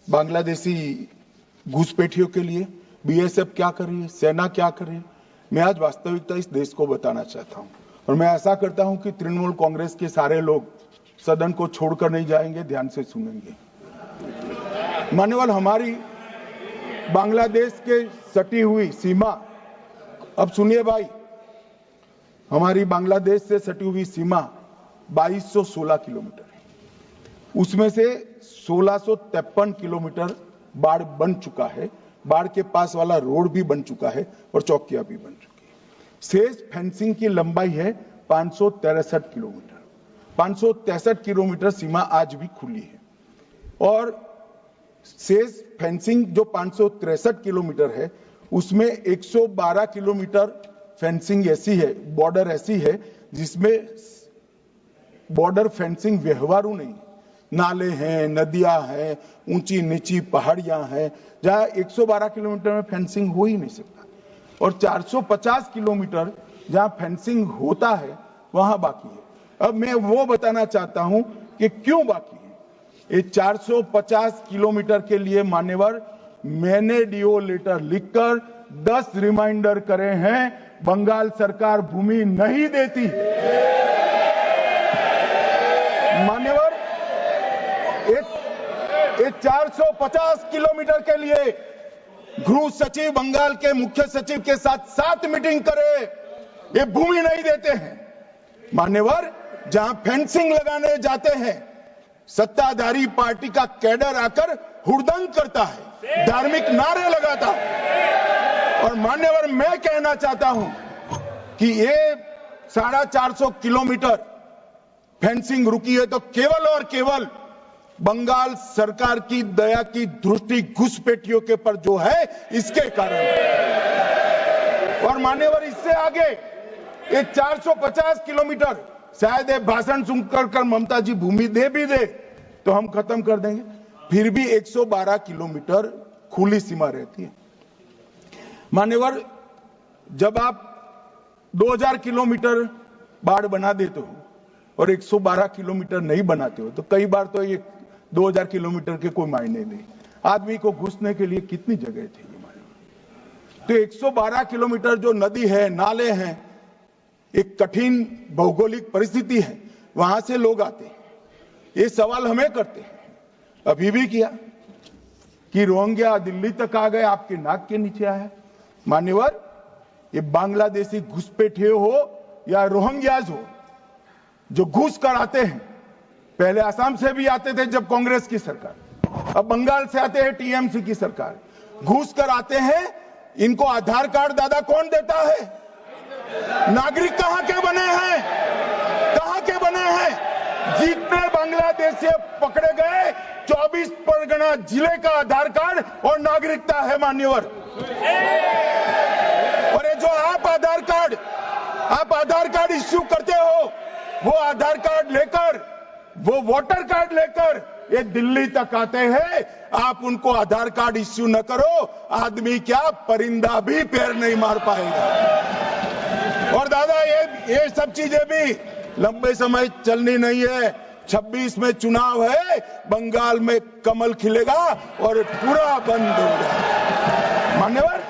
बांग्लादेशी घुसपैठियों के लिए बीएसएफ क्या कर रही है, सेना क्या कर रही है। मैं आज वास्तविकता इस देश को बताना चाहता हूं और मैं आशा करता हूं कि तृणमूल कांग्रेस के सारे लोग सदन को छोड़कर नहीं जाएंगे, ध्यान से सुनेंगे। मान्यवर, हमारी बांग्लादेश के सटी हुई सीमा, अब सुनिए भाई, हमारी बांग्लादेश से सटी हुई सीमा 2216 किलोमीटर है। उसमें से 1653 किलोमीटर बाढ़ बन चुका है, बाढ़ के पास वाला रोड भी बन चुका है और चौकियां भी बन चुकी है। शेष फेंसिंग की लंबाई है 563 किलोमीटर। 563 किलोमीटर सीमा आज भी खुली है और शेष फेंसिंग जो 563 किलोमीटर है उसमें 112 किलोमीटर फेंसिंग ऐसी है, बॉर्डर ऐसी है जिसमें बॉर्डर फेंसिंग व्यवहारू नहीं, नाले हैं, नदियां हैं, ऊंची नीची पहाड़ियां हैं, जहां 112 किलोमीटर में फेंसिंग हो ही नहीं सकता और 450 किलोमीटर जहां फेंसिंग होता है वहां बाकी है। अब मैं वो बताना चाहता हूं कि क्यों बाकी है। ये 450 किलोमीटर के लिए मान्यवर मैंने डीओ लेटर लिखकर 10 रिमाइंडर करे हैं, बंगाल सरकार भूमि नहीं देती। मान्यवर, ये 450 किलोमीटर के लिए गृह सचिव बंगाल के मुख्य सचिव के साथ 7 मीटिंग करे, ये भूमि नहीं देते हैं। मान्यवर, जहां फेंसिंग लगाने जाते हैं सत्ताधारी पार्टी का कैडर आकर हुड़दंग करता है, धार्मिक नारे लगाता है। और मान्यवर, मैं कहना चाहता हूं कि ये 450 किलोमीटर फेंसिंग रुकी है तो केवल और केवल बंगाल सरकार की दया की दृष्टि घुसपैठियों के पर जो है इसके कारण। और मान्यवर, इससे आगे ये 450 किलोमीटर शायद ये भाषण सुनकर ममता जी भूमि दे भी दे तो हम खत्म कर देंगे, फिर भी 112 किलोमीटर खुली सीमा रहती है। मान्यवर, जब आप 2000 किलोमीटर बाढ़ बना देते हो और 112 किलोमीटर नहीं बनाते हो तो कई बार तो ये 2000 किलोमीटर के कोई मायने नहीं। आदमी को घुसने के लिए कितनी जगह चाहिए मान्यवर। तो 112 किलोमीटर जो नदी है, नाले हैं, एक कठिन भौगोलिक परिस्थिति है, वहां से लोग आते हैं। ये सवाल हमें करते हैं, अभी भी किया कि रोहिंग्या दिल्ली तक आ गए, आपके नाक के नीचे आया। मान्यवर, ये बांग्लादेशी घुसपैठिए हो या रोहिंग्याज हो जो घुस कर आते हैं, पहले असम से भी आते थे जब कांग्रेस की सरकार, अब बंगाल से आते हैं टीएमसी की सरकार, घुस कर आते हैं। इनको आधार कार्ड दादा कौन देता है? नागरिक कहां के बने हैं? कहां के बने हैं? जितने बांग्लादेशी पकड़े गए 24 परगना जिले का आधार कार्ड और नागरिकता है मान्यवर। और ये जो आप आधार कार्ड इश्यू करते हो, वो आधार कार्ड लेकर, वो वोटर कार्ड लेकर ये दिल्ली तक आते हैं। आप उनको आधार कार्ड इश्यू न करो, आदमी क्या परिंदा भी पैर नहीं मार पाएगा। और दादा, ये सब चीजें भी लंबे समय चलनी नहीं है। 26 में चुनाव है, बंगाल में कमल खिलेगा और पूरा बंद होगा। मान्यवर,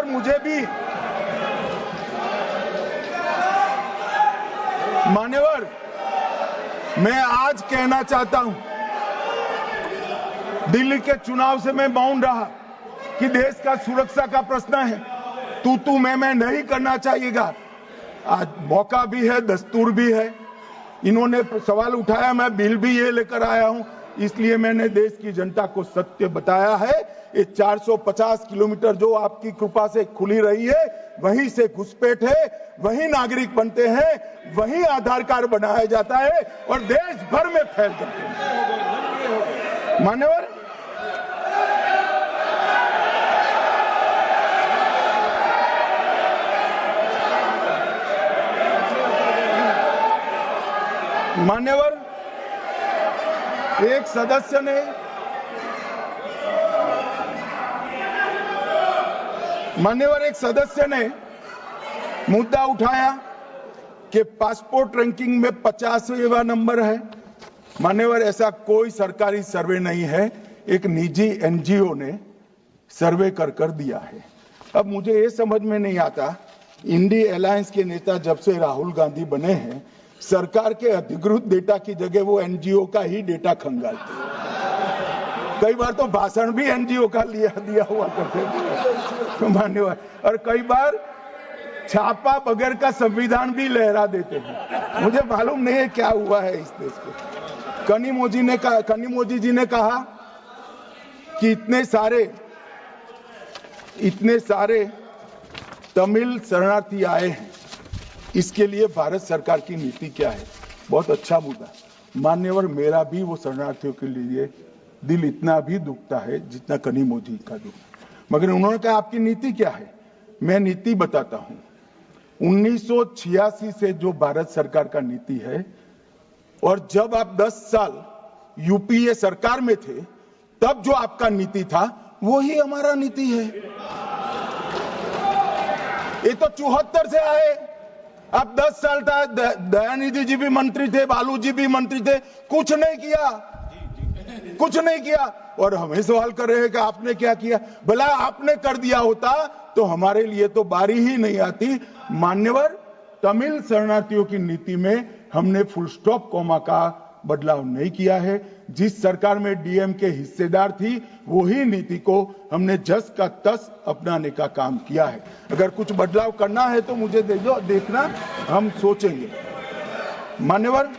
मुझे भी मान्यवर, मैं आज कहना चाहता हूं, दिल्ली के चुनाव से मैं मौन रहा कि देश का सुरक्षा का प्रश्न है, तू मैं नहीं करना चाहिएगा। आज मौका भी है, दस्तूर भी है। इन्होंने सवाल उठाया, मैं बिल भी ये लेकर आया हूं, इसलिए मैंने देश की जनता को सत्य बताया है। ये 450 किलोमीटर जो आपकी कृपा से खुली रही है, वहीं से घुसपैठ है, वहीं नागरिक बनते हैं, वहीं आधार कार्ड बनाया जाता है और देश भर में फैल जाते हैं। मान्यवर, एक सदस्य ने मुद्दा उठाया कि पासपोर्ट रैंकिंग में 50वां नंबर है, मान्यवर, ऐसा कोई सरकारी सर्वे नहीं है, एक निजी एनजीओ ने सर्वे कर दिया है। अब मुझे ये समझ में नहीं आता, इंडी अलायंस के नेता जब से राहुल गांधी बने हैं, सरकार के अधिकृत डेटा की जगह वो एनजीओ का ही डेटा खंगालते हैं। कई बार तो भाषण भी एनजीओ का दिया हुआ करते थे मान्यवर, और कई बार छापा बगैर का संविधान भी लहरा देते हैं। मुझे मालूम नहीं है क्या हुआ है इस देश को। कनिमोझी जी ने कहा कि इतने सारे तमिल शरणार्थी आए हैं, इसके लिए भारत सरकार की नीति क्या है। बहुत अच्छा मुद्दा मान्यवर, मेरा भी वो शरणार्थियों के लिए दिल इतना भी दुखता है जितना कनिमोझी का दुख। मगर उन्होंने कहा आपकी नीति क्या है। मैं नीति बताता हूं। 1986 से जो भारत सरकार का नीति है, और जब आप 10 साल यूपीए सरकार में थे तब जो आपका नीति था वो ही हमारा नीति है। ये तो 74 से आए, अब 10 साल था, दयानिधि जी भी मंत्री थे, बालू जी भी मंत्री थे, कुछ नहीं किया। और हमें सवाल कर रहे हैं कि आपने क्या किया। भला आपने कर दिया होता तो हमारे लिए तो बारी ही नहीं आती। मान्यवर, तमिल शरणार्थियों की नीति में हमने फुल स्टॉप कॉमा का बदलाव नहीं किया है। जिस सरकार में डीएम के हिस्सेदार थी वही नीति को हमने जस का तस अपनाने का काम किया है। अगर कुछ बदलाव करना है तो मुझे देखना, हम सोचेंगे। मान्यवर,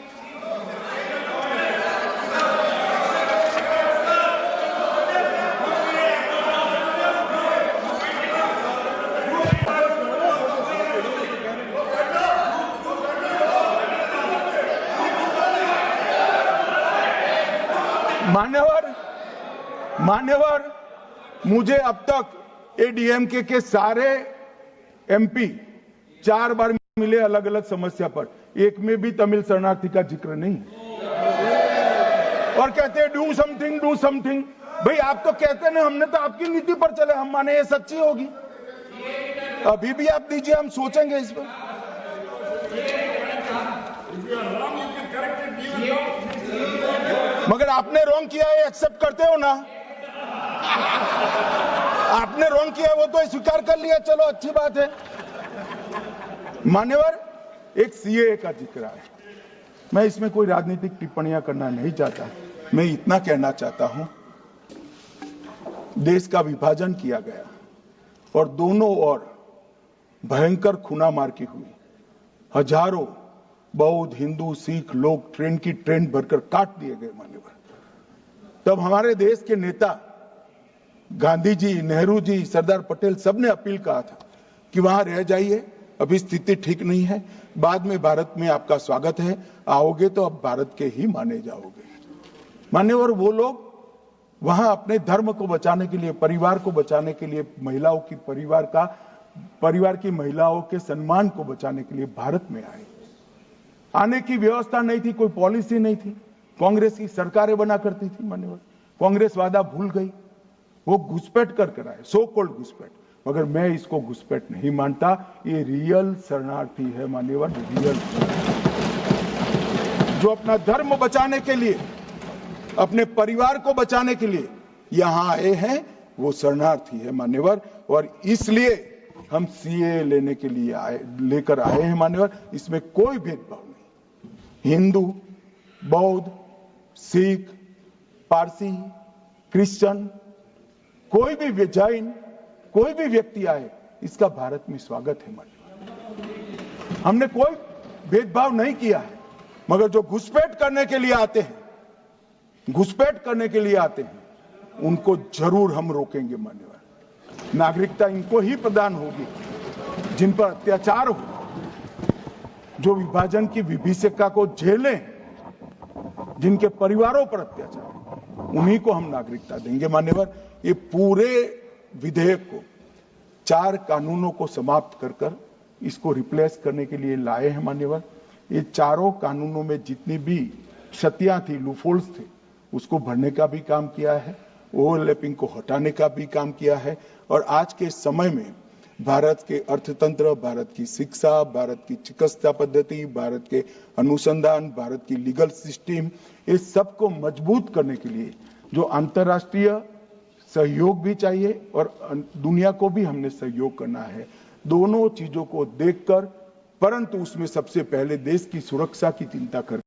मान्यवर, मुझे अब तक एडीएमके के सारे एमपी 4 बार मिले अलग अलग समस्या पर, एक में भी तमिल शरणार्थी का जिक्र नहीं। और कहते हैं डू समथिंग। भाई आप तो कहते ना, हमने तो आपकी नीति पर चले, हम माने ये सच्ची होगी। अभी भी आप दीजिए, हम सोचेंगे इस पर। मगर आपने रॉन्ग किया है, एक्सेप्ट करते हो ना। आपने रॉन्ग किया वो तो स्वीकार कर लिया, चलो अच्छी बात है। मान्यवर, एक सीएए का जिक्र है। मैं इसमें कोई राजनीतिक टिप्पणियां करना नहीं चाहता। मैं इतना कहना चाहता हूं, देश का विभाजन किया गया और दोनों ओर भयंकर खूनामार की हुई। हजारों बौद्ध, हिंदू, सिख लोग ट्रेन की ट्रेन भरकर काट दिए गए। मान्यवर, तब हमारे देश के नेता गांधी जी, नेहरू जी, सरदार पटेल सबने अपील कहा था कि वहां रह जाइए, अभी स्थिति ठीक नहीं है, बाद में भारत में आपका स्वागत है, आओगे तो अब भारत के ही माने जाओगे। मान्यवर, वो लोग वहां अपने धर्म को बचाने के लिए, परिवार को बचाने के लिए, महिलाओं की परिवार की महिलाओं के सम्मान को बचाने के लिए भारत में आए। आने की व्यवस्था नहीं थी, कोई पॉलिसी नहीं थी, कांग्रेस की सरकारें बना करती थी। मान्यवर, कांग्रेस वादा भूल गई, वो घुसपैठ कर आए, सो कॉल्ड घुसपैठ। मगर मैं इसको घुसपैठ नहीं मानता, ये रियल शरणार्थी है। मान्यवर, रियल जो अपना धर्म बचाने के लिए, अपने परिवार को बचाने के लिए यहां आए हैं, वो शरणार्थी है। मान्यवर, और इसलिए हम सीए लेने के लिए लेकर आए हैं। मान्यवर, इसमें कोई भेदभाव नहीं। हिंदू, बौद्ध, सिख, पारसी, क्रिश्चियन, कोई भी जैन, कोई भी व्यक्ति आए, इसका भारत में स्वागत है। मान्यवर, हमने कोई भेदभाव नहीं किया है। मगर जो घुसपैठ करने के लिए आते हैं, उनको जरूर हम रोकेंगे। मान्यवर, नागरिकता इनको ही प्रदान होगी जिन पर अत्याचार हो, जो विभाजन की विभीषिका को झेलें, जिनके परिवारों पर अत्याचार, उन्हीं को हम नागरिकता देंगे। मान्यवर, ये पूरे विधेयक को 4 कानूनों को समाप्त कर इसको रिप्लेस करने के लिए लाए हैं। मान्यवर, ये चारों कानूनों में जितनी भी क्षतियां थी, लूफोल्स थे, उसको भरने का भी काम किया है, ओवरलैपिंग को हटाने का भी काम किया है। और आज के समय में भारत के अर्थतंत्र, भारत की शिक्षा, भारत की चिकित्सा पद्धति, भारत के अनुसंधान, भारत की लीगल सिस्टम, इस सब को मजबूत करने के लिए जो अंतर्राष्ट्रीय सहयोग भी चाहिए और दुनिया को भी हमने सहयोग करना है। दोनों चीजों को देखकर, परंतु उसमें सबसे पहले देश की सुरक्षा की चिंता कर